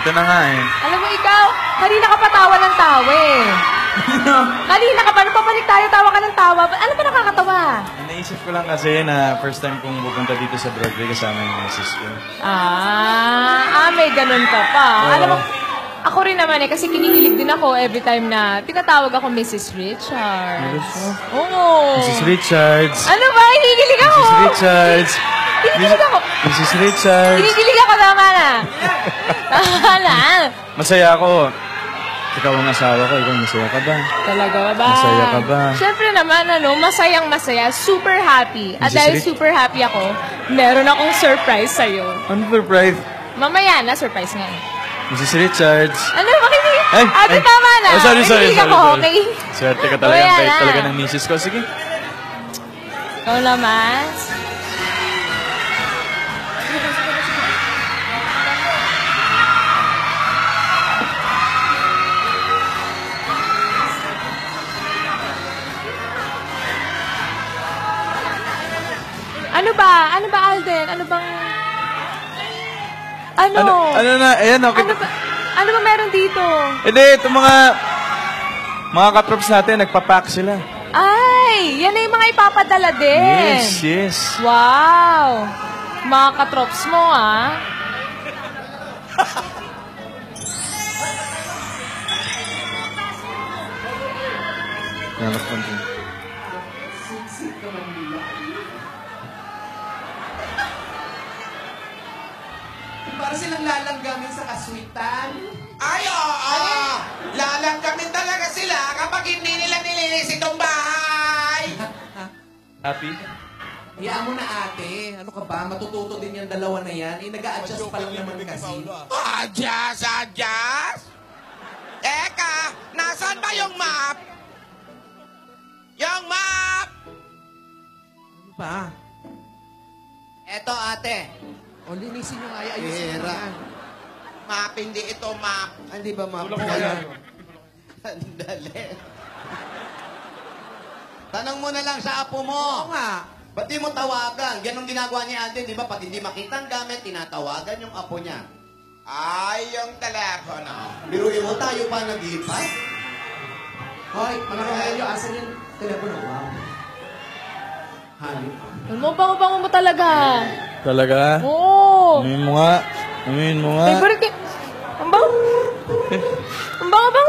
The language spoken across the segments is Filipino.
Ito na nga eh. Alam mo ikaw, kanina ka pa tawa ng tawa eh. Kanina ka pa, papalik tayo, tawa ka ng tawa. Ano ba nakakatawa? Naisip ko lang kasi na first time kong pupunta dito sa Broadway kasama yung misis ko. May ganun ka pa. Alam mo, ako rin naman eh, kasi kinikilig din ako every time na tinatawag ako Mrs. Richards. Oo. Mrs. Richards. Ano ba? Hinikilig ako. Mrs. Richards. Hinikilig ako. Mrs. Richards. Hinikilig ako naman ah. Masaya ako. Ikaw ang asawa ko, ikaw masaya ka ba? Talaga ba? Masaya ka ba? Siyempre naman, masayang masaya. Super happy. At dahil super happy ako, meron akong surprise sa'yo. Ano surprise? Mamaya na, surprise nga. Mrs. Richards. Ano? Makinig? Tama na. Sorry. Ako, okay? Swerte ka talaga. Ang bait talaga ng misis ko. Sige. Ikaw naman. Ano ba? Ano ba, Alden? Ano bang... Ano na? Ayan, okay. Ano ba meron dito? Hindi, itong mga katrops natin, nagpapack sila. Ay! Yan na yung mga ipapadala din. Yes. Wow! Mga katrops mo, ah. Para silang lalanggamin sa kaswitan. Ay, oo! Lalanggamin talaga sila kapag hindi nila nilinis itong bahay! Happy? Hayaan mo na ate. Ano ka ba? Matututo din yung dalawa na yan. Nag-a-adjust pa lang naman kasi. Adjust? Eka, nasaan ba yung map? Yung map! Ano ba? Eto, ate. O, linisin nyo nga. Ayusin nyo yan. Map, hindi ito map. Hindi ba map? Sandali. Tanong mo na lang sa apo mo. Oo nga. Ba't di mo tawagan? Ganun ginagawa ni Alden, di ba? Pag hindi makita ang gamit, tinatawagan yung apo niya. Ay, yung telepono. Biruin mo, tayo pa nag-ipat? Hoy, mga Rogelio, asan yung telepono? Wow. Hanip. Bango-bango mo talaga. Talaga? Oo. Amin mo nga. Favorite ka. Ang bango. Ang bango.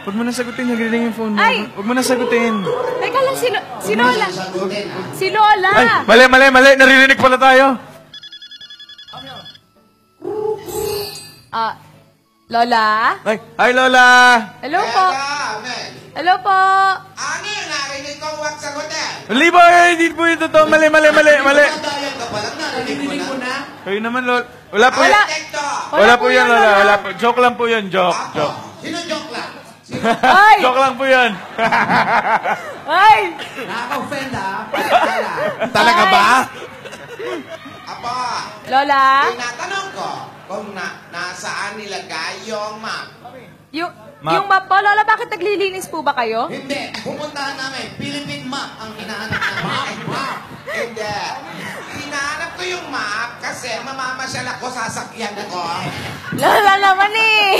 Huwag mo na sagutin, nagriring yung phone mo. Ay! Huwag mo na sagutin. Teka lang, si Lola. Si Lola. Ay, mali. Naririnig pala tayo. Lola? Hi, Lola. Hello po. Hello po. Ano yung narinig ko? Huwag sagutin. Hindi po, hindi po ito to. Mali. Dayan ka pa lang, narinig mo na. Kayo naman, Lola. Wala po yan. Wala po yan, Lola. Wala po. Joke lang po yun, joke. Sino joke lang? Ay! Joke lang po yun. Ay! Nakaka-offend ha? Talaga ba? Apa, Lola? tinatanong ko kung nasaan nilagay yung map. Yung map po, Lola, bakit naglilinis po ba kayo? Hindi, pupuntahan namin. Philippine map ang hinahanap namin. Map? Hindi. Hinahanap ko yung map kasi mamamasyal ako, sasakyan ko. Lola naman eh!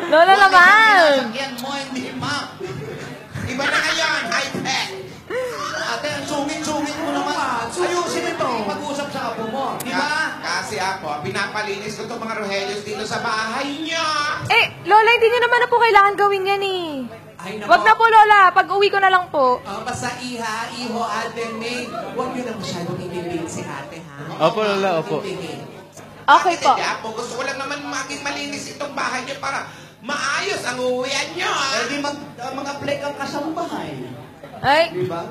Lola naman! Sasakyan mo, hindi map. Iba na ngayon, high-tech. Ate, ang sungit-sungit mo naman. Ayusin ito. Mag-usap sa apo mo. Di ba? Kasi ako, pinapalinis ko itong mga Rohelios dito sa bahay niyo. Lola, hindi niyo naman na po kailangan gawin yan eh. Ay, nako. Wag na po, Lola. Pag uwi ko na lang po. Basta iho, Alden, May. Huwag nyo na masyadong inilin si ate, ha? Opo, Lola, opo. Okay po. Hindi ako. Gusto ko lang naman maging malinis itong bahay niyo para maayos ang uwian niyo. Pwede mag-apply kang kasambahay. Ay. Diba?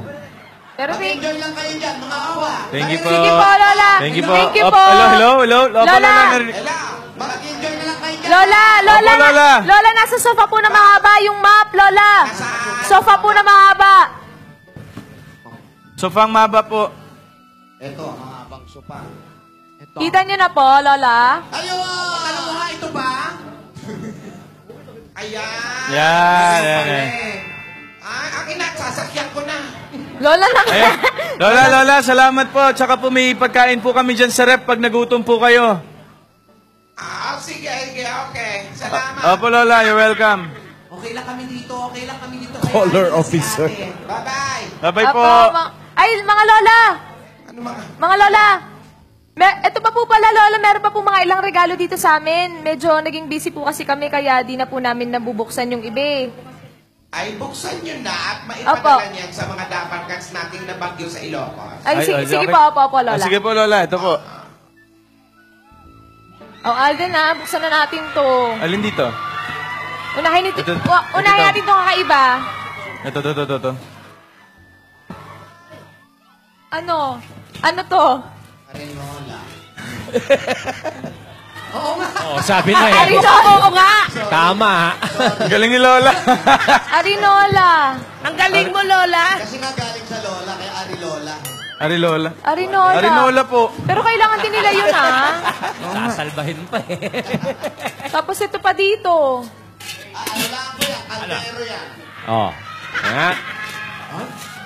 Pero Enjoy lang kayo dyan, mga awa. Thank you po. Sige po, Lola. Thank you po. Thank you po. Hello. Lola. Ela, mag-enjoy na lang kayo dyan. Lola, Opo, Lola. Lola, nasa sofa po na mahaba yung map, Lola. Sofa po na mahaba. Sofang maba po. Ito, mga abang sopa. Ito. Kita niyo na po, Lola. Ayun! Ano mo nga, ito ba? Ayan. Yan. Ay, akin na, sasakyan ko na. Lola lang. Ayan. Lola, salamat po. Tsaka po may pagkain po kami dyan sa rep pag nagutom po kayo. Sige, okay. Salamat. Opo, Lola. You're welcome. Okay lang kami dito. Color officer. Bye-bye. Bye-bye po. Ay, mga lola! Ano mga? Mga lola! Ito pa po pala, lola. Meron pa po mga ilang regalo dito sa amin. Medyo naging busy po kasi kami, kaya di na po namin nabubuksan yung iba. Ay, buksan nyo na at Opo. maipadala niyan sa mga dabarkans nating nabagyo sa Ilocos. Ay, sige, okay. sige po, opo, lola. Sige po, Lola. Ito po. Alden buksan na natin to. Alin dito? Unahin Ito. natin itong kakaiba. Ito. Ano? Ano to? Arenola. Oo nga. Oh, sabi na eh. Arinola! Oo nga! Tama. Galing ni Lola. Arinola! Ang galing mo, Lola. Kasi nga galing sa Lola, kaya Ari Lola. Ari Lola. Arinola. Arinola po. Pero kailangan din nila yun, Sasalbahin pa eh. Tapos ito pa dito. Ano lang po yan? Caldero yan. Oh. Nga.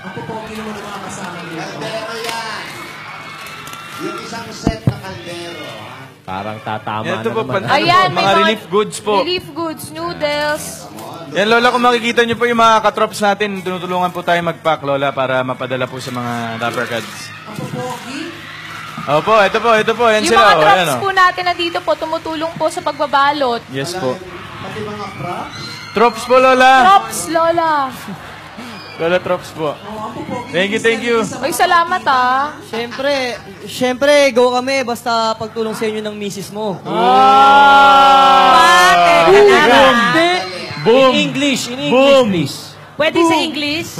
Ang pupogi naman ng mga kasama nila. Caldero yan. Yung isang set na caldero. Parang tatama Ito na po, naman. Ayan, may mga relief goods po. Relief goods, noodles. Yan, Lola, kung makikita niyo po yung mga katrops natin, tinutulungan po tayo mag-pack, Lola, para mapadala po sa mga Dapper Cats. Ang pupogi. Opo, ito po. Yan Yung sila. mga Oh, drops ayan, oh. po natin na dito po, tumutulong po sa pagbabalot. Yes po. Pati mga props. Trops po, Lola. Drops, Lola. Lola, trops po. Ang pupogi. Thank you. Uy, salamat Siyempre, go kami basta pagtulong sa inyo ng misis mo. Boom! In English, Boom! please. Pwede sa English?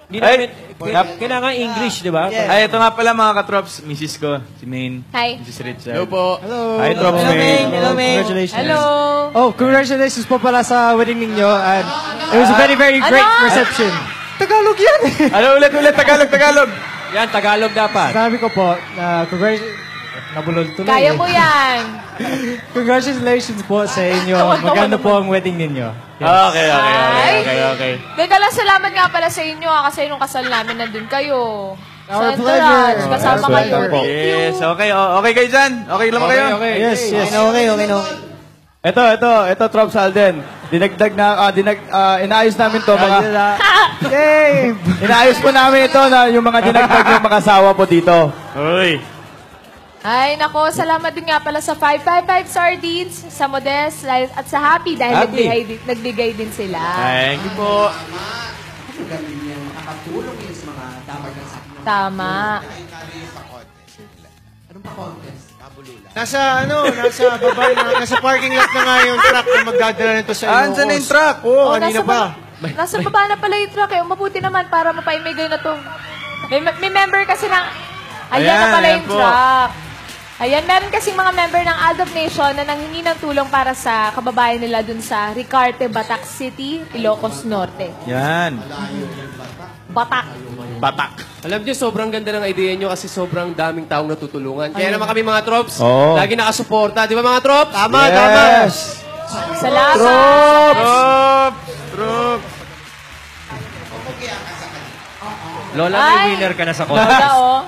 Hindi Ay, namin, kailangan English, di ba? Ay, ito nga pala mga katrops, misis ko, si Maine. Hi. Mrs. Richard. Hello po. Hi, Trops Maine. Hello, May. Congratulations. Hello. Oh, congratulations po pala sa wedding ninyo. And it was a very, very great Ano? reception. Tagalog yan! Ano, ulit, Tagalog. Yan, Tagalog dapat. Sabi ko po, nabulol tuloy. Kaya mo yan. Congratulations po sa inyo. Maganda po ang wedding ninyo. Okay. Teka lang, salamat nga pala sa inyo kasi nung kasal namin nandun kayo. Our Sa pleasure. entourage, kasama Yes, kayo. welcome po. Thank you. Yes, okay kayo dyan? Okay lang ba kayo? Yes. Okay no. Ito, Trops Alden. Inaayos namin to mga... Yay! Inaayos po namin ito na yung mga dinagdag ng mag-asawa po dito. Uy. Ay, nako, salamat din nga pala sa 555 Sardines, sa Modest, at sa Happy dahil Happy. nagbigay din sila. Thank you po. Ang galing niya. Nakatulong yun sa mga dabarkans sa akin. Tama. Anong pa-contest? Nasa baba nasa parking lot na nga yung truck na magdadala nito sa Ilocos. Andyan na yung truck. Oo, Oh, kanina pa. Nasa baba na pala yung truck eh. Mabuti naman para mapaimigay na to. May member kasi ng... Ayan na Ayan, pala ayan yung po. truck. Ayan, meron kasing mga member ng Aldab Nation na nanghingi ng tulong para sa kababayan nila dun sa Ricarte, Batac City, Ilocos Norte. Yan. Batak. Alam niyo, sobrang ganda ng idea niyo kasi sobrang daming taong natutulungan. Kaya naman kami mga trops, Oo. lagi nakasuporta. Di ba mga trops? Tama. Salamat. Trops. Lola, Ay. may winner ka na sa contest. Lola, oh.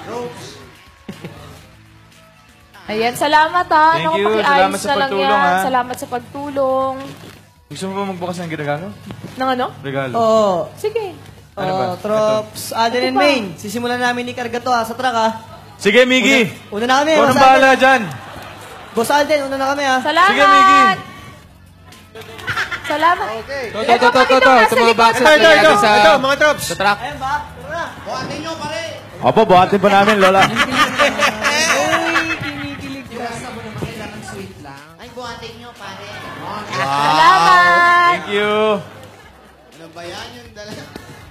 Ayan, salamat ha. Thank Naku, you. pakiayos Salamat sa na lang pagtulong, yan. ha. Salamat sa pagtulong. Gusto mo ba magbukas ng regalo? Nang ano? Regalo. Oo. Sige. Ano ba? Trops, Alden and Maine. Sisimulan namin ni Karga to sa truck Sige, Miggy. Una na kami. Ikaw Boss nang bahala Alden. dyan. Boss Alden, una na kami Salamat. Sige, Miggy. Salamat. Ito, mga boxes na natin sa... Ito, mga trops. Sa truck. Ayan ba? Tara. Buhatin nyo, pare! Opo, buhatin po namin, Lola. Yung basta mo naman kailangan sweet lang. Ay, buhatin nyo, pare. Salamat. Thank you. Ano ba yan yung dala?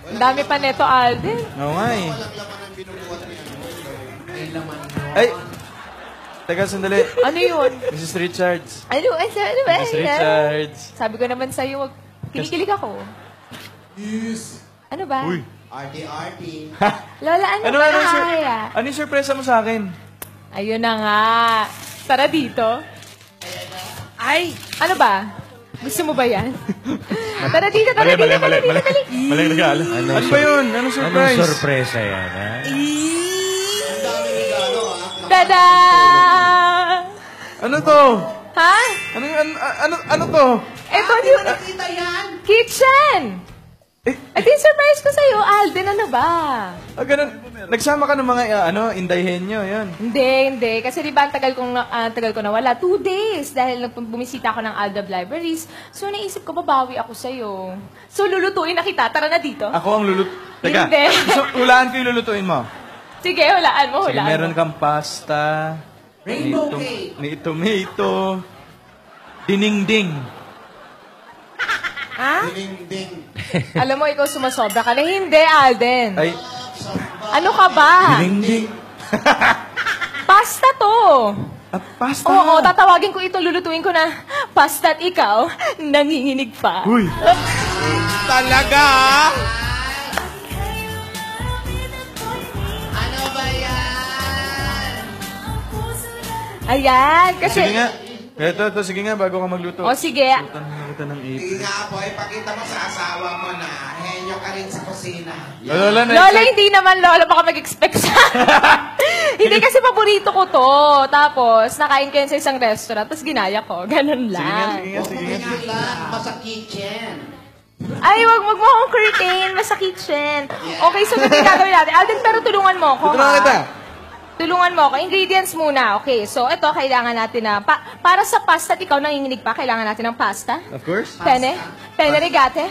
Ang dami pa neto, Alden. Oo nga eh. Walang laman ang binubuhat niya. May laman nyo. Ay. Teka, sandali. Ano yun? Mrs. Richards. Ano ba? Mrs. Richards. Sabi ko naman sa'yo, kinikilig ako. Yes! Ano ba? Uy. Arty-arty. Lola, ano Ano, ba ano, sir? nakakaya? Ano yung surpresa mo sa akin? Ayun na nga. Tara dito. Ay, Ano ba? Gusto mo ba yan? Tara dito, tara dito, tara dito, dali. Maling regalo. Ano ba yun? Anong surprise? Anong sorpresa yan, ha? Tada! Ano to? Ha? Ano to? Ito yung... Kitchen! Ito yung surprise ko sa'yo, Alden. Ano ba? Ah, ganun. Nagsama ka ng mga, indayhen nyo, yun. Hindi. Kasi di ba ang tagal ko nawala? 2 days. Dahil bumisita ako ng Aldab Libraries. So, naisip ko, babawi ako sa'yo. So, lulutuin na kita. Tara na dito. Ako ang Teka. Hindi. So, hulaan ko yung lulutuin mo. Sige, hulaan mo. Sige, meron kang pasta. Rainbow cake. May tomato. Dinengding. Ha? Ding-ding. Alam mo, ikaw sumasobra ka na. Hindi, Alden. Ay, Ano ka ba? dinengding. Pasta to. Pasta. Oo, tatawagin ko ito, lulutuin ko na. Pasta at ikaw, nanginginig pa. Uy. Talaga? Ano ba yan? Ayan, kasi... Sige nga. Ito, sige nga, bago ka magluto. O, sige. Lutan mo kita ng Sige apron. nga po, ipakita mo sa asawa mo na henyo ka rin sa kusina. Lola, Lola, hindi naman, Lola. Baka mag-expect siya. Hindi kasi paborito ko to. Tapos, nakain ko yan sa isang restaurant. Tapos, ginaya ko. Ganun lang. Sige nga. Pingilan, masa kitchen. Ay, wag mo akong curtain. Mas sa kitchen. Okay, so ganito yung gagawin natin. Alden, pero tulungan mo ako, Tulungan kita. Tulungan mo ako. Ingredients muna. Okay, so ito, kailangan natin na... para sa pasta at ikaw nanginginig pa, kailangan natin ng pasta. Of course. Penne. Penne rigate.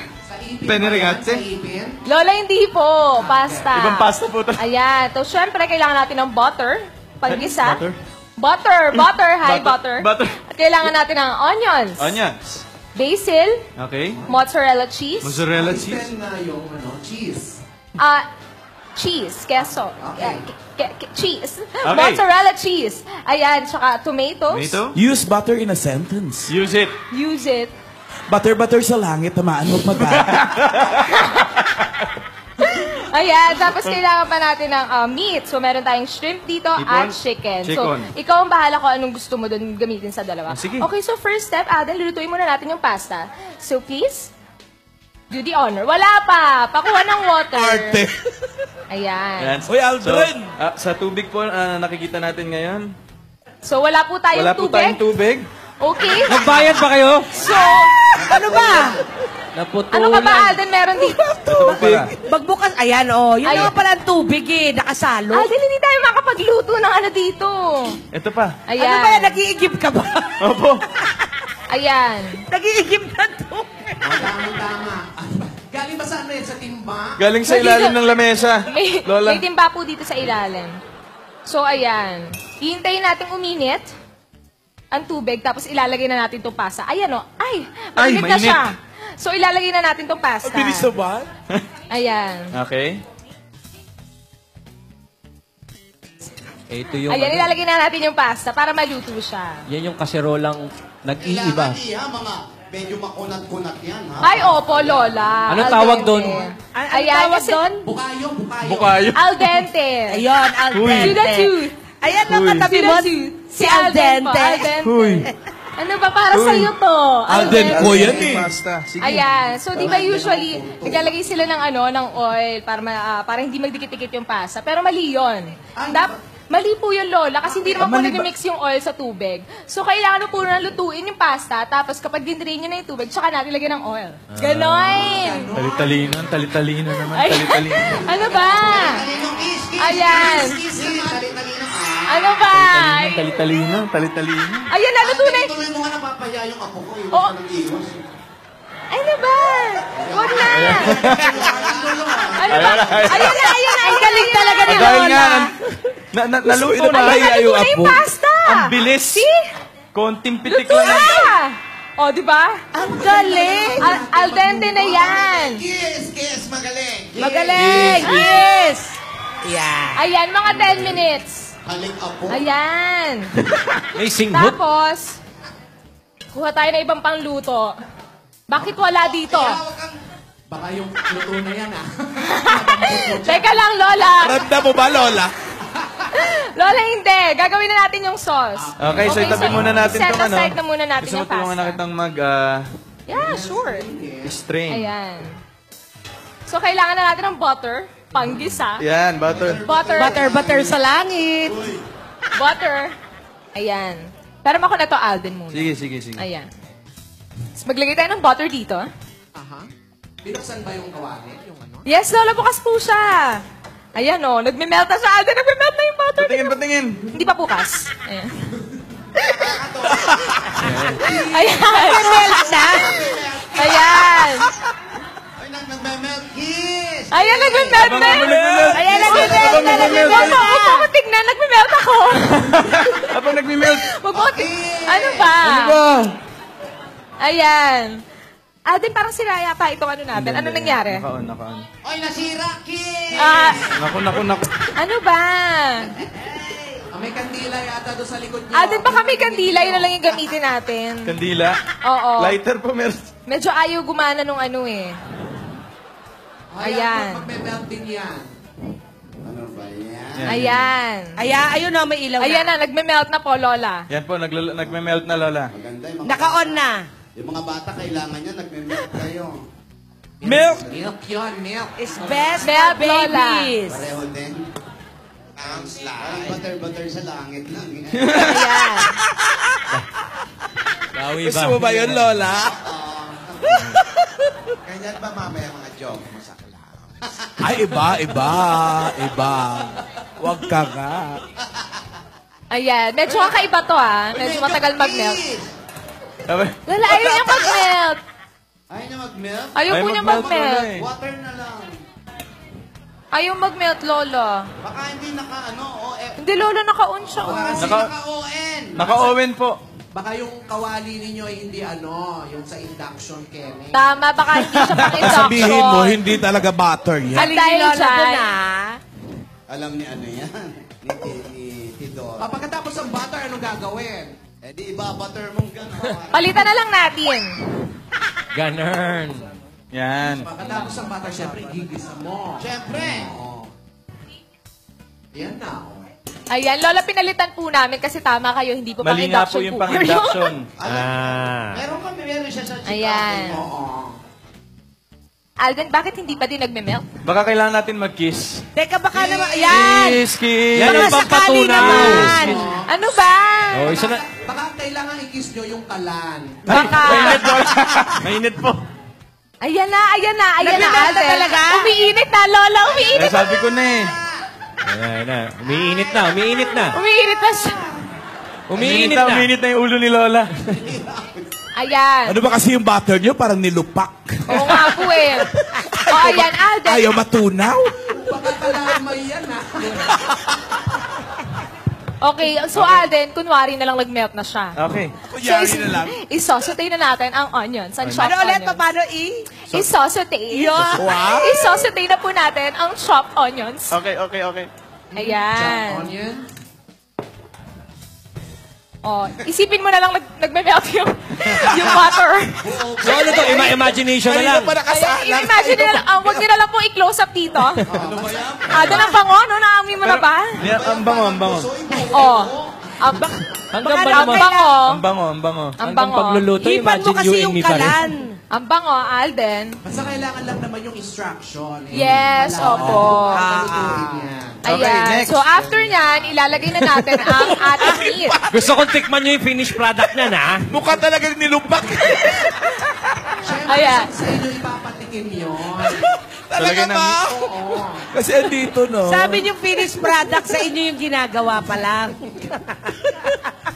Penne rigate. Lola, hindi po. Pasta. Ibang pasta po ito. Ayan. So, syempre, kailangan natin ng butter. Panggisa. Butter? Butter. Hi, butter. Butter. At kailangan natin ng onions. Onions. Basil. Okay. Mozzarella cheese. Mozzarella cheese. Then na yung cheese. Cheese. Queso. Cheese. Okay. Mozzarella cheese. Ayan. Tsaka tomatoes. Tomato. Use butter in a sentence. Use it. Use it. Butter sa langit, tamaan mo mag Ayan, tapos kailangan pa natin ng meat. So, meron tayong shrimp dito at chicken. So, ikaw ang bahala kung anong gusto mo doon gamitin sa dalawa. Sige. Okay, so first step, Aden, lulutuin muna natin yung pasta. So, please, do the honor. Wala pa! Pakuha ng water. Arte. Ayan. Uy, Aldrin! So, sa tubig po nakikita natin ngayon. So, wala po tayong Wala po tubig. tayong tubig. Okay? Nagbayad ba kayo? So, ano ba? Naputulan. Ano ka ba, Alden, meron dito? Ito po pala. Magbukas, ayan o. Yun Ay. naman pala ang tubig eh, nakasalo. Alden, hindi tayo makapagluto ng ano dito. Ito pa. Ayan. Ano ba yan, nag-iigib ka ba? Opo. Ayan. Nag-iigib na tubig. Tama. Galing ba saan na yan? Sa timba? Galing sa ilalim ng lamesa. May Lola. timba po dito sa ilalim. So, ayan. Hihintayin natin uminit ang tubig, tapos ilalagay na natin itong pasta. Ayan o. Ay, mainit na mainit. siya. So, ilalagay na natin itong pasta. Bilis na ba? Ayan. Okay. Ito yung, Ayan, ilalagay na natin yung pasta para maluto siya. yan yung kaserolang nag-iiba. Kailangan iya, mga medyo makunat-kunat yan, ha? Ay, opo, Lola. Anong Al tawag dente. doon? Ayan, tawag kasi doon? Bukayo. Bukayo. al dente. Ayun, al Uy. To the dente. tooth. Ayan ang katabi To mo. the tooth. Si al dente. Al dente. Huy. Ano ba para sa'yo to? Alden dente. ko yan eh. Pasta. Sige. Ayan. So, di ba usually, naglalagay sila ng ng oil para hindi magdikit-dikit yung pasta. Pero mali yun. Mali po yun, Lola, kasi hindi naman po nag-mix yung oil sa tubig. So, kailangan po na lutuin yung pasta, tapos kapag dindrain nyo na yung tubig, tsaka natin lagyan ng oil. Ganon! Talitalino naman. Ay, Talitalino. ano ba? Talinong kiss. Ayan. Kiss naman. Talinong Ano ba? Talitalino. Ayan, naluto na. Tuloy mo nga napapaya yung apo ko. Iwas Oo. ka ng iwas. Ano ba? Huwag na. Ano ba? Ayun na. Ang galing talaga ni Dahil Lola. nga, naluto na. Ayan, naluto na yung pasta. Ang bilis. See? Konting pitik Luto lang. na. O, di ba? Ang galing. Al dente na yan. Kiss, magaling. Magaling. Yes. Yeah. Ayan, mga 10 minutes. Haling apo. Ayan. May singhot. Tapos, kuha tayo ng ibang pangluto. Bakit wala dito? Baka yung luto na yan, ha? Teka lang, Lola. Randa mo ba, Lola? Lola, hindi. Gagawin na natin yung sauce. Okay, so itabi muna natin set itong aside na muna natin Gusto mo yung tulungan na pasta. kitang Yeah, sure. strain. Ayan. So, kailangan na natin ng butter, panggisa. Yan, butter. Butter. Butter sa langit. Butter. Ayan. Pero ako na to, Alden muna. Sige, sige, sige. Ayan. Tapos maglagay tayo ng butter dito. Aha. Binuksan ba yung kawali? Yung ano? Yes, Lola, bukas po siya. Ayan, oh. Nagme-melt na siya, Alden. Nagme-melt na yung butter. Patingin, patingin. Hindi pa bukas. Ayan. Ayan. Melt na. Ayan. Ay, nagme-melt kiss! Ayan, nagme-melt na. Ayan, nagme-melt na. Huwag mo tignan, nagme-melt ako. Habang nagme-melt. Huwag mo Ano ba? Ano ba? Ayan. Alden, parang sira yata itong ano natin. Ano nangyari? Naka-on, naka-on. Ay, nasira, kiss! Naku, naku, naku. Ano ba? May kandila yata doon sa likod niyo. Alden, baka may kandila. Yun na lang yung gamitin natin. Kandila? Oo. Lighter po meron. Medyo ayaw gumana nung ano eh. Ayan. Magme-melt din yan. Ano ba yan? Ayan. Ayun na, may ilaw Ayan na. na, nagme-melt na po, Lola. Yan po, nagme-melt na, Lola. Maganda yung mga Naka-on na. Yung mga bata, kailangan niya, nagme-melt kayo. Milk! Milk yun, milk. It's best Melt, for babies. Pareho din. Parang butter-butter sa langit lang. Ayan. Bawi Gusto mo ba yun, Lola? Ganyan ba mamaya mga joke mo sa class? Ay, iba. Huwag ka nga. Ayan. Medyo kakaiba to ah. Medyo matagal mag-melt. Sabi, Lola, ayaw niya mag-melt. Ayaw niya mag-melt? Ayaw po niya mag-melt. Water na lang. Ayaw mag-melt, Lola. Baka hindi naka-ano, Hindi, Lola, naka-on siya. oh. naka-ON. naka-oven po. Baka yung kawali ninyo ay hindi yung sa induction, Kenny. Tama, baka hindi siya pang-induction. Sabihin mo, hindi talaga butter yan. At dahil Lola dyan, doon ah. Alam ni ano yan? Ni Tidor. Pagkatapos ng butter, anong gagawin? Eh di iba-butter mong gano'n. palitan na lang natin. Ganun. Yan. Pagkatapos ng butter, syempre, igigisa mo. Siyempre. Oo. Yan na. Ayan, Lola, pinalitan po namin kasi tama kayo, hindi po Mali nga po pang-induction yung cooker. pang-induction. Meron siya sa Chicago. Ayan. Oo. Alden, bakit hindi pa din nagme-melt? Baka kailangan natin mag-kiss. Teka, baka naman. Ayan. Kiss, kiss. Yan ang Mga sakali pampatunaw. naman. Ano ba? Oh, isa na. Baka kailangan i-kiss nyo yung kalan. Baka. Mainit po. Mainit po. Ayan na, Nagme-melt na Alden. talaga? Umiinit na, Lola, umiinit. Sabi ko na eh. Ayan na. Umiinit na. Umiinit na siya. Umiinit na. Umiinit na yung ulo ni Lola. Ayan. Ano ba kasi yung butter nyo? Parang nilupak. Oo nga po eh. O, ayan, Alden. Ayaw matunaw. Baka kalamay yan, ha? Okay, so Alden, kunwari na lang nag-melt na siya. Okay. Kunyari na lang. Isosotay na natin ang onions, ang chopped Ano ulit? onions. Paano Isosotay. Wow. Isosotay na po natin ang chopped onions. Okay. Ayan. Onion. Oh, isipin mo na lang nagme-melt yung butter. So ano to? Imagination na lang. Kanina pa nakasalang. Ayan, imagine nyo na, wag nyo na lang po i-close up dito. Doon ang bango, no? Naamoy mo na ba? Ang bango, ang bango. Oh. Ang Hanggang ba ang naman? bango. Ang bango, ang bango. Ang Hanggang bango. pagluluto, Hipan mo imagine kasi you and yung me pa rin. kalan. Ang bango, Alden. Basta kailangan lang naman yung instruction. Yes, opo. Okay, Ayan. next. So, after nyan, ilalagay na natin ang ating meat. Gusto kong tikman nyo yung finished product niya, na. Mukha talaga nilupak. Siyempre, Ayan. sa inyo ipapatikim yun. Talaga Talaga ba? Oo. Kasi andito, no? Sabi niyo finished product, sa inyo yung ginagawa pa lang.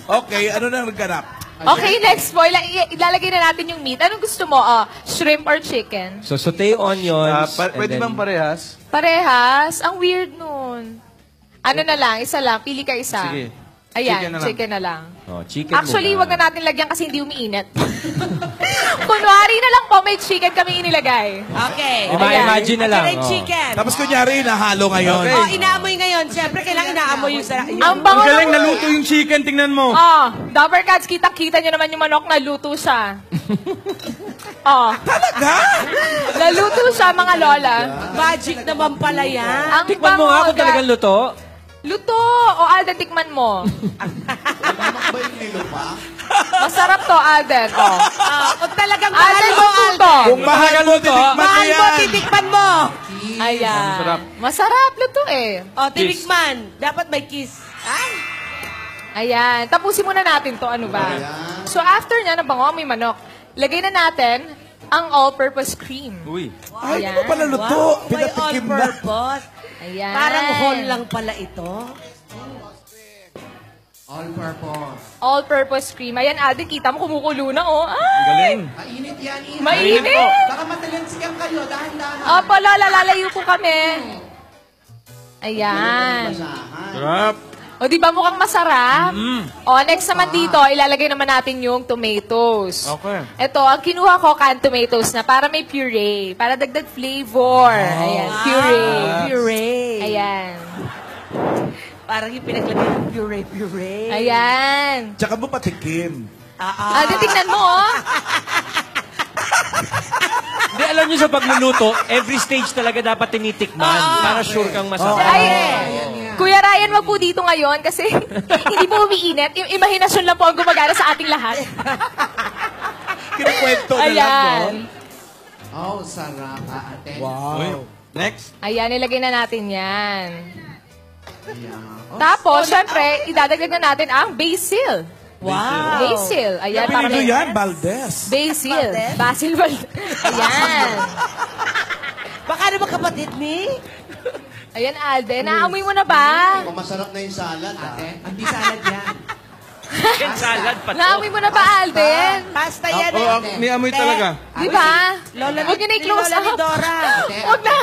Okay, ano na nagganap? Okay, next po. Ilalagay na natin yung meat. Anong gusto mo? Shrimp or chicken? So, saute onions. Pwede bang parehas? Parehas? Ang weird nun. Ano na lang? Isa lang. Pili ka isa. Sige. Ayan, Chicken na lang. chicken na lang. Oh, chicken Actually, muna. wag na natin lagyan kasi hindi umiinit. Kunwari na lang po, may chicken kami inilagay. Okay. Imagine na lang. Okay, oh. chicken. Tapos kunyari, nahalo ngayon. Okay. Oh, inaamoy ngayon. Siyempre, kailangan inaamoy yung sarap. Ang bango Ang galing, ng- naluto yung chicken. Tingnan mo. Dapper Cats, kita-kita nyo naman yung manok, naluto siya. Talaga? Naluto siya, mga lola. Magic naman pala yan. Ang Tikman mo nga kung talagang luto. Luto! O, Alden, tikman mo. Mamak ba yung nilupa? Masarap to, Alden. O. Kung talagang mahal Alden, mo, luto to. Kung mahal mo, titikman mo mahal mo, yan. titikman mo. Ayan. Masarap. Masarap, luto eh. O, tinikman. Dapat may kiss. Ay. Ayan. Tapusin muna natin to. Ano ba? So, after niya, nabango may manok. Lagay na natin ang all-purpose cream. Uy. Ay, Ayan. hindi mo pala luto. Wow, may Pinatikim na. all-purpose. Ayan. Parang whole lang pala ito. All-purpose. All-purpose cream. Ayan, Alden, kita mo kumukulo na, oh. Ay! Galing. Mainit yan, Iha. Mainit! Baka matalansigan kayo, dahan-dahan. Opo, Lola, lalayo po kami. Ayan. Sarap. O, di ba mukhang masarap? O, next naman dito, ilalagay naman natin yung tomatoes. Okay. Ito, ang kinuha ko, canned tomatoes na para may puree. Para dagdag flavor. Ayan, puree. Puree. Ayan. Parang yung pinaglagay ng puree. Ayan. Tsaka mo patikim. Alden, tingnan mo, oh. Hindi, alam niyo sa pagluluto, every stage talaga dapat tinitikman para sure kang masarap. Ay, Kuya Ryan, wag po dito ngayon kasi hindi po umiinit. Yung imahinasyon lang po ang gumagana sa ating lahat. Kinukwento na lang, no? Ayan. Oh, sarap, ate. Wow. Next. Ayan, ilagay na natin yan. Tapos, syempre, idadagdag na natin ang basil. Wow. Basil. Ayan, para Pinili may... yan, Valdez. Basil. Basil. Ayan. Baka naman kapatid ni? Ayan, Alden. Naamoy mo na ba? Kung masarap na yung salad, Ate, hindi salad yan. Chicken salad pa to. Naamoy mo na ba, Alden? Pasta yan eh. Oh, may amoy talaga. Di ba? Lola Huwag niyo na i-close Lola ni up. Dora. Huwag na.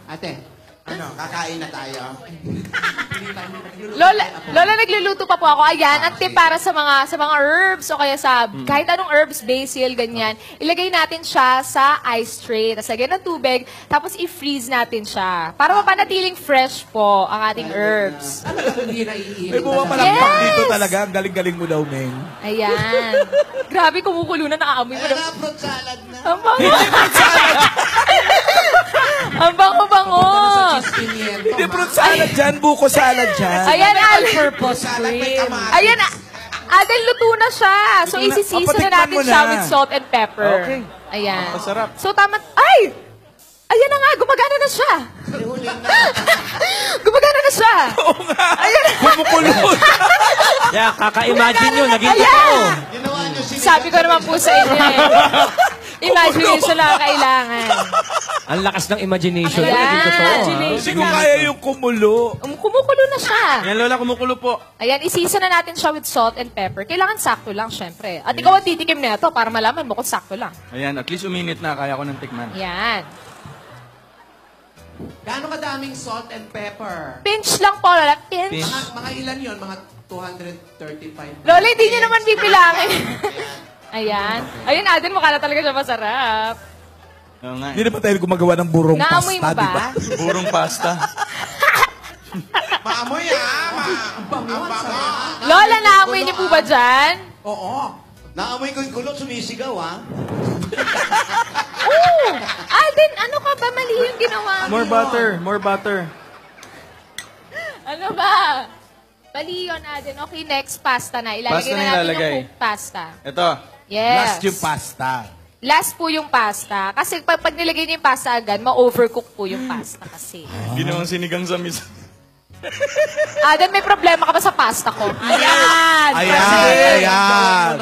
Ate, Ano, kakain na tayo. Lola, nagluluto pa po ako. Ayan, ang tip para sa mga herbs o kaya sa kahit anong herbs, basil, ganyan. Ilagay natin siya sa ice tray. Tapos lagyan ng tubig. Tapos i-freeze natin siya. Para mapanatiling fresh po ang ating herbs. hindi na iinit. May bumapalampak Yes! dito talaga. Ang galing-galing mo daw, Meng. Ayan. Grabe, kumukulo na, nakaamoy mo Ayan na. na, fruit salad na. Ang bango. Ang bango-bango. Hindi fruit salad dyan, buko salad dyan. Ayan, Purpose cream. Ayan, Alden, luto na siya. So, Luto na. isi-season na Patikman natin mo siya na. with salt and pepper. Okay. Ayan. Masarap. So, tama. Ay! Ayan na nga, gumagana na siya. Gumagana na siya. Oo nga. Ayan. Kumukulot. Yeah, kaka-imagine nyo, naging Ayan. totoo. Ginawa niyo sinigang. Sabi ko naman po sa inyo eh. Imagination lang ang kailangan. Ang lakas ng imagination. Ayan. Naging totoo, ha? Hindi ko kaya yung kumulo. Kumukulo na siya. Yan, Lola, kumukulo po. Ayan, i-season na natin siya with salt and pepper. Kailangan sakto lang, syempre. At ikaw ang titikim na ito para malaman mo kung sakto lang. Ayan, at least uminit na. Kaya ko ng tikman. Ayan. Gaano kadaming salt and pepper? Pinch lang po, Lola. Pinch. Pinch. Mga ilan yon? Mga 235. Lola, hindi niyo naman pipilangin. Ayan. Ayun, Alden, mukha na talaga siya masarap. Oo nga. Hindi na ba tayo gumagawa ng burong Naamoy mo pasta, di ba? ba? Burong pasta. Maamoy Ang bango, ang sarap. Lola, naamoy niyo po ba dyan? Oo. Naamoy ko yung kulot, sumisigaw, ha? Oo! Alden, ano ka ba? Mali yung ginawa mo. More butter. More butter. Ano ba? Mali yun, Alden. Okay, next pasta na. Ilalagay Pasta na na natin ilalagay. yung cooked pasta. Ito. Yes. Last yung pasta. Last po yung pasta. Kasi pag nilagay niyo yung pasta agad, ma-overcook po yung pasta kasi. Ginawang sinigang sa misa. Alden, may problema ka ba sa pasta ko? Ayan. Ayan.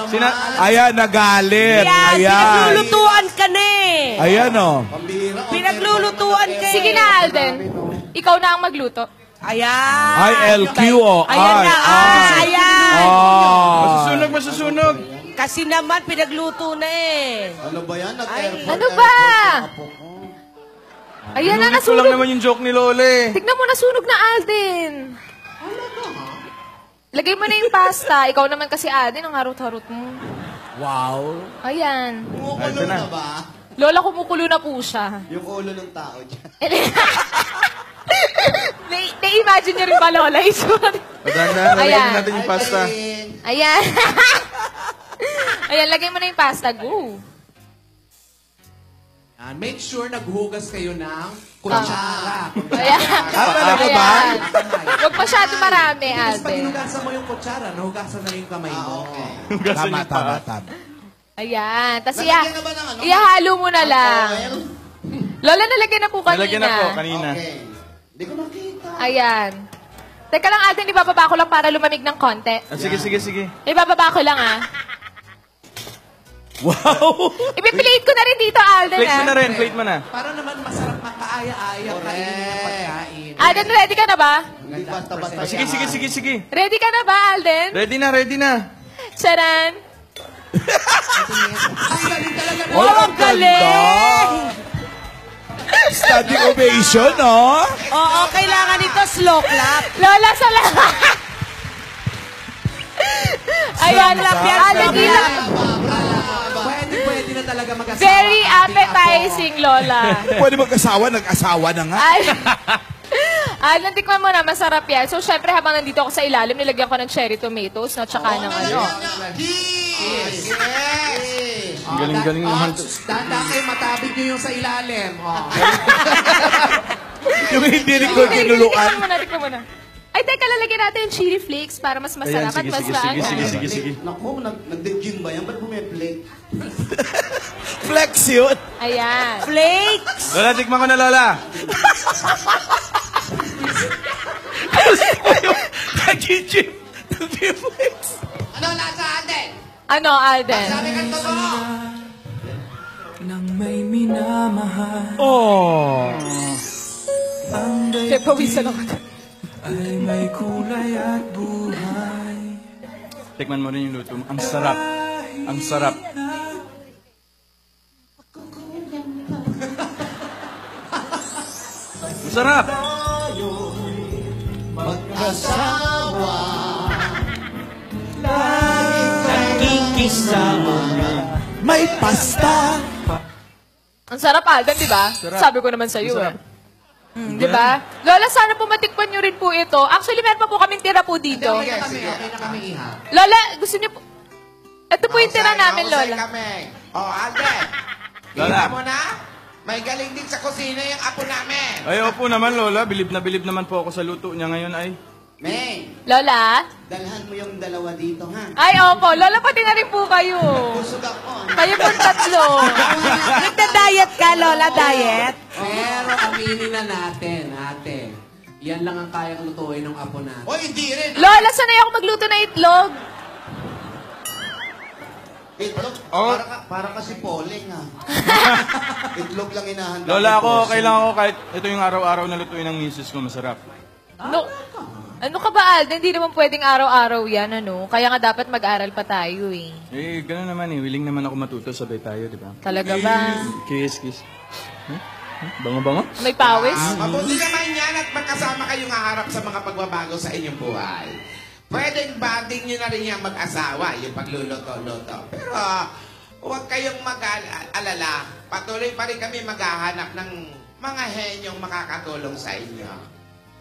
Ayan, nagalit. Ayan. Ayan. Pinaglulutuan ka na eh. Ayan, oh. Pambira. Pinaglulutuan ka eh. Sige na, Alden. Ikaw na ang magluto. Ayan. ILQ, oh. Ayan na. Ayan. Oh. Masusunog, masusunog. Kasi naman, pinagluto na eh. Ano ba yan? Ano ba? Ayan na, Inulit ko lang nasunog. naman yung joke ni Lola eh. Tignan mo, nasunog na, Alden. Lagay mo na yung pasta. Ikaw naman kasi, Alden, ang harot-harot mo. Wow. Ayan. Kumukulo na ba? Lola, kumukulo na po siya. Yung ulo ng tao dyan. Na-imagine niyo rin ba, Lola? Padanda, lagyan Ayan. natin yung pasta. Ayan. Ayan, lagay mo na yung pasta. Go. Make sure naghugas kayo ng kutsara. Ayan. talaga ba? Ayan. Huwag masyado marami, Tapos pag Alden. hinugasan mo yung kutsara, nahugasan na yung kamay mo. Hugasan Tama, yung paa. tama. Ayan. Tapos Nalagyan na ba ng ano? ihalo mo na lang. Oil? Lola, nalagyan na po kanina. Nalagyan na po kanina. Okay. Hindi ko makita. Ayan. Teka lang, Alden, ibababa ko lang para lumamig ng konti. Sige. Ibababa ko lang, ah. Wow! Ipiplate ko na rin dito, Alden, Plate mo na rin, plate mo na. Para naman masarap makaaya-aya kainin ng pagkain. Alden, ready ka na ba? Hindi basta-basta Sige. Ready ka na ba, Alden? Ready na. Charan! Ang galing talaga na. Wow, ang galing! Standing ovation, no? Oo, kailangan ito slow clap. Lola, salamat! Ayan, Alden, ilang... Pwede na talaga mag-asawa. Very appetizing, Lola. Pwede mag-asawa, nag-asawa na nga. Alden, tikman mo na, masarap yan. So, syempre, habang nandito ako sa ilalim, nilagyan ko ng cherry tomatoes, no, tsaka ng ano. Yes! Galing naman. Tanda kayo, matabig nyo yung sa ilalim. Yung hindi rin ko kinuluan. Tikman mo na. Ay, teka, lalagyan natin yung chili flakes para mas masarap at mas maangan. Sige. Naku, nag-gym ba yan? Ba't bumiplate? Flex yun. Ayan. Flakes! Lola, tikman ko na, Lola. Nag-gym. Nag-flex. Ano lasa, Alden? Ano, Alden? Sabi ka totoo. Oh. Kaya pawisan ako. Tikman mo rin yung luto mo. Ang sarap. Masarap. May pasta. Ang sarap, Alden, di ba? Sabi ko naman sa'yo, eh. Di ba? Lola, sana po matikpan nyo rin po ito. Actually, meron pa po kaming tira po dito. Okay na kami, iha. Lola, gusto niyo po... Ito po yung tira namin, Mahusay Lola. kami. Alden. Lola. Kita mo na? May galing din sa kusina yung apo namin. Ay, opo naman, Lola. Bilib naman po ako sa luto niya ngayon, ay. Meng, Lola? dalhan mo yung dalawa dito, ha? Ay, opo. Lola, pati na rin po kayo. Busog ako. Kayo po tatlo. Nagda-diet ka, Lola, diet? Pero aminin na natin, ate. Yan lang ang kayang lutuin ng apo natin. O, hindi rin. Lola, sanay ako magluto na itlog. Itlog? Oh. Para kasi polling, ha? Itlog lang inahanda. Lola, kailangan ko kahit ito yung araw-araw na lutuin ng misis ko, masarap. Ano ka ba, Alden? Hindi naman pwedeng araw-araw yan, ano? Kaya nga dapat mag-aral pa tayo, eh. Eh, gano'n naman eh. Willing naman ako matuto, sabay tayo, di ba? Talaga ba? Kiss. Bango-bango? May pawis? Mabuti naman yan at magkasama kayong haharap sa mga pagbabago sa inyong buhay. Pwedeng banding nyo na rin yung mag-asawa, yung pagluluto-luto. Pero huwag kayong mag-alala. Patuloy pa rin kami maghahanap ng mga henyong makakatulong sa inyo.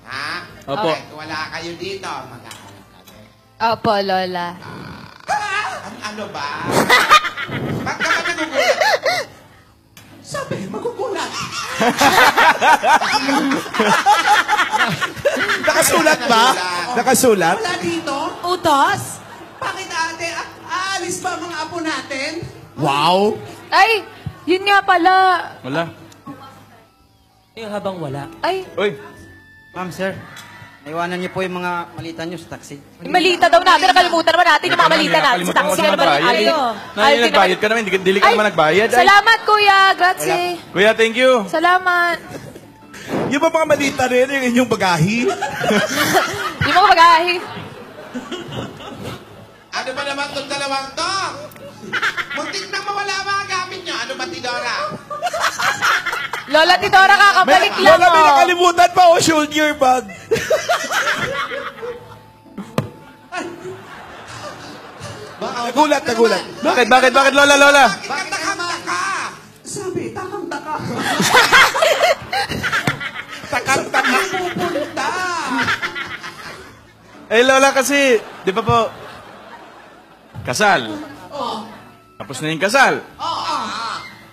Ha? Opo. Kahit wala kayo dito, maghahanap kami. Opo, Lola. Ano ba? Ba't ka ba nagugulat? Sabi, magugulat. Nakasulat ba? Nakasulat? Wala dito? Utos? Bakit ate? Aalis ba ang mga apo natin? Wow. Ay, yun nga pala. Wala. Yung habang wala. Ay, Uy, Ma'am, sir. Naiwanan niyo po yung mga malita niyo sa taxi. malita daw natin. Nakalimutan naman natin yung mga malita natin. Sa taxi na naman yung Naya, nagbayad ka naman. Dili ka naman nagbayad. Ay. Salamat, kuya. Grazie. Kuya, thank you. Salamat. Yung ba mga malita rin, yung inyong bagahi? Di mo mag-ahi. Ano ba naman itong dalawang to? Muntik nang mawala mga gamit nyo. Ano ba, Tidora? Lola Tidora, kakabalik lang. Wala, may nakalimutan pa o shoulder bag. Nagulat. Bakit, Lola? Bakit ka takam-taka? Sabi, takang-taka. Takang-taka. Pupunta. Eh, Lola, kasi, di ba po, kasal. Tapos na yung kasal.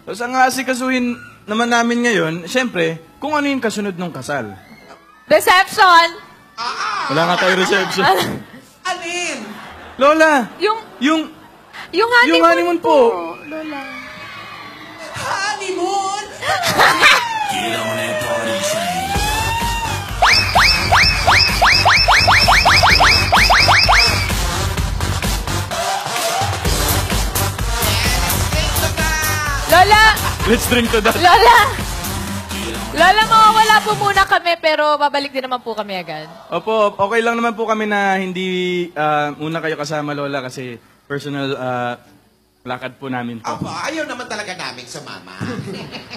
Tapos ang asikasuhin naman namin ngayon, syempre, kung ano yung kasunod ng kasal. Reception. Wala nga tayo reception. Alin? Lola, Yung yung honeymoon po. Lola. Honeymoon? Get on that party train. Let's drink to that. Lola, mawawala po muna kami, pero babalik din naman po kami agad. Opo, okay lang naman po kami na hindi muna kayo kasama, Lola, kasi personal lakad po namin po. Opo, ayaw naman talaga namin sumama.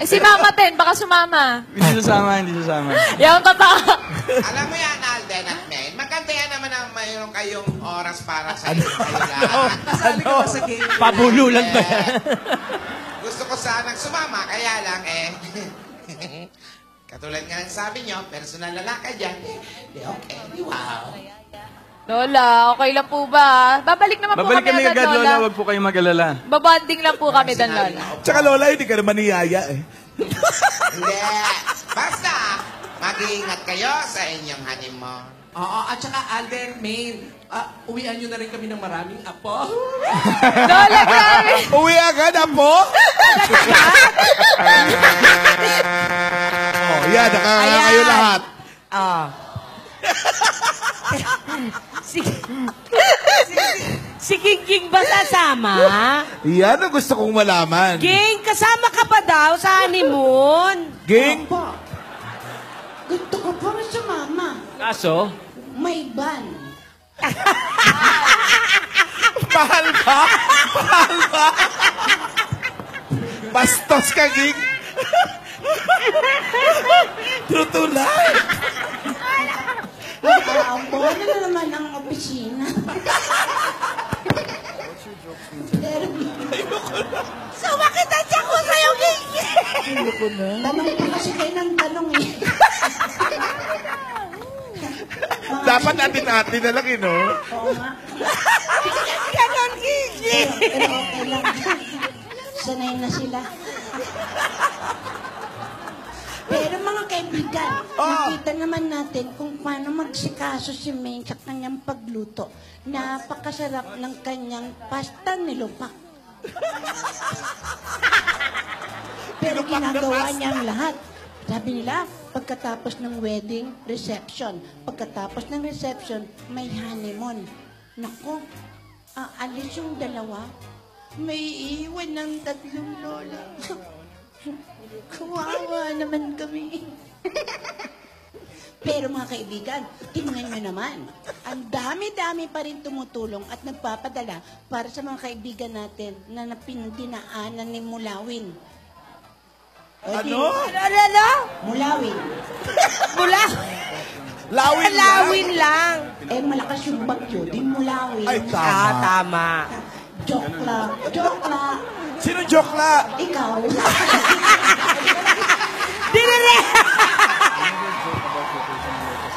Si Mama Ten, baka sumama. Hindi sasama. Yung totoo. Alam mo yan, Alden at Men, maganda yan naman na mayroon kayong oras para sa inyo kayo lang. Kasali ka ba sa game? Pabulo lang ba yan? Gusto ko sanang sumama, kaya lang katulad nga ng sabi nyo, personal na lakad yan. Okay, wow. Lola, okay lang po ba? Babalik naman Babalik po kami agad, Lola. Huwag po kayong mag-alala. Babanding lang po kami doon, Lola. Tsaka Lola, hindi ka naman niyaya eh. Hindi. Basta, mag-iingat kayo sa inyong honeymoon. Oo, at saka Alden, Maine, uwian nyo na rin kami ng maraming apo. Lola, grabe! Uwi agad, apo? Oh, yan, nakakanga kayo lahat. Si King ba sasama? Yan ang gusto kong malaman. King, kasama ka pa daw sa honeymoon? Ging? Gusto ko pa sumama. Kaso? May ban. Mahal ba? Mahal ba? Bastos ka, Ging. True to life. Buwan na naman ang opisina. Sumakitan siya ko sa'yo, King! Ayoko na. Tanong pa kasi kayo ng tanong eh. Dapat atin-atin na lang, no? Oo nga. Ganon, King! Pero okay lang. Sanay na sila. Pero mga kaibigan, nakita naman natin kung paano magsikaso si Maine sa kanyang pagluto. Napakasarap ng kanyang pasta nilupak. Pero ginagawa niya ang lahat. Sabi nila, pagkatapos ng wedding, reception. Pagkatapos ng reception, may honeymoon. Naku, aalis yung dalawa. May iwan ng tatlong lola. Kawawa naman kami. Pero mga kaibigan, tingnan nyo naman. Ang dami-dami pa rin tumutulong at nagpapadala para sa mga kaibigan natin na napindinaanan ni Mulawin. Ano? Mulawin. Lawin lang. Lawin lang. Eh, malakas yung bagyo, di Mulawin. Ay, tama. Tama. Joke lang. Joke lang. Sino joke la? Ikaw.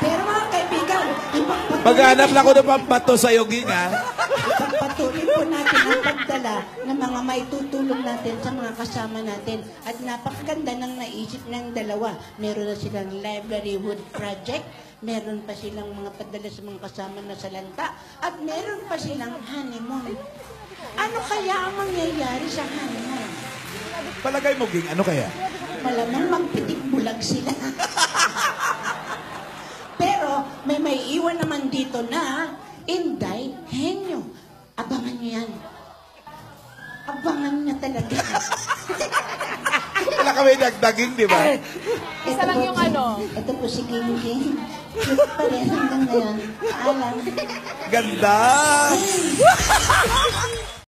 Pero mga kaibigan, Maghanap lang ako ng pambato sa'yo, Ging, ha? ipagpatuloy po natin ang pagdala ng mga maitutulong natin sa mga kasama natin. At napakaganda ng naisip ng dalawa. Meron na silang livelihood project, meron pa silang mga padala sa mga kasama na salanta, at meron pa silang honeymoon. Ano kaya ang mangyayari sa honeymoon? Palagay mo, Ging, ano kaya? Malamang magpitik bulag sila. Pero may iwan naman dito na Inday Henyo. Abangan niyo yan. Abangan niya talaga. Wala kami nagdaging, di ba? Isa lang yung ano. Ito po si King King. Cute pa rin hanggang ngayon. Alam. Ganda!